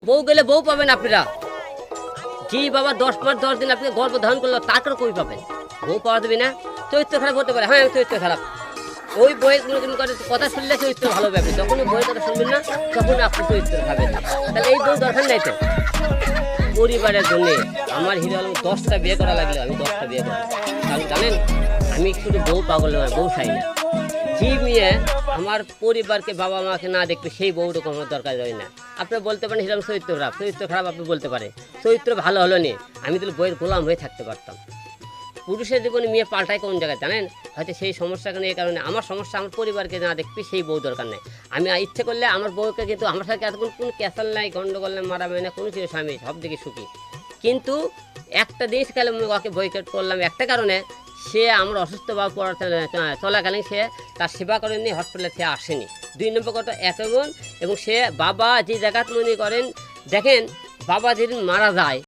বউ গেলে বউ পাবেন আপনারা। জি বাবা 10 মাস 10 দিন আপনি গর্ভ ধারণ করলো তারপরে কই পাবেন? বউ পাওয়া যাবে না। চরিত্র খারাপ হতে পারে, হ্যাঁ চরিত্র খারাপ। ওই বইয়ের কথা শুনলে চরিত্র ভালো পাবে, যখন বইয়ের কথা শুনবেন না তখন আপনি চরিত্র খাবেন। তাহলে এই বউ দরকার নাই তো। পরিবারের জন্য আমার হিরো আলম 10টা বিয়ে করা লাগলে আমি 10টা বিয়ে করি। কারণ জানেন আমি শুধু বউ পাগল নয়, বউ চাই না। যে মেয়ে আমার পরিবারকে বাবা মাকে না দেখবে সেই বউটা কোনো দরকার হয় না। আপনি বলতে পারেন হিরো আলম চরিত্র খারাপ, চরিত্র খারাপ আপনি বলতে পারেন, চরিত্র ভালো হলো নি আমি তাহলে বইয়ের গোলাম হয়ে থাকতে পারতাম। পুরুষের জীবনে মেয়ে পাল্টায় কোন জায়গায় জানেন? হয়তো সেই সমস্যা কারণে এই কারণে আমার সমস্যা আমার পরিবারকে না দেখবি সেই বউ দরকার নেই। আমি ইচ্ছে করলে আমার বউকে কিন্তু আমার সাথে এতক্ষণ কোনো ক্যাসাল নাই, গন্ডগোল নাই, মারামারি না, কোনো কিছু স্বামী সব দিকে সুখী। কিন্তু একটা জিনিস খেলে আমি ওকে বয়কট করলাম একটা কারণে, সে আমার অসুস্থ বা পড়া চলাকালীন সে তার সেবা করেননি, হসপিটালে সে আসেনি। 2 নম্বর কথা এতজন এবং সে বাবা যে জায়গাত মনে করেন দেখেন বাবা যেদিন মারা যায়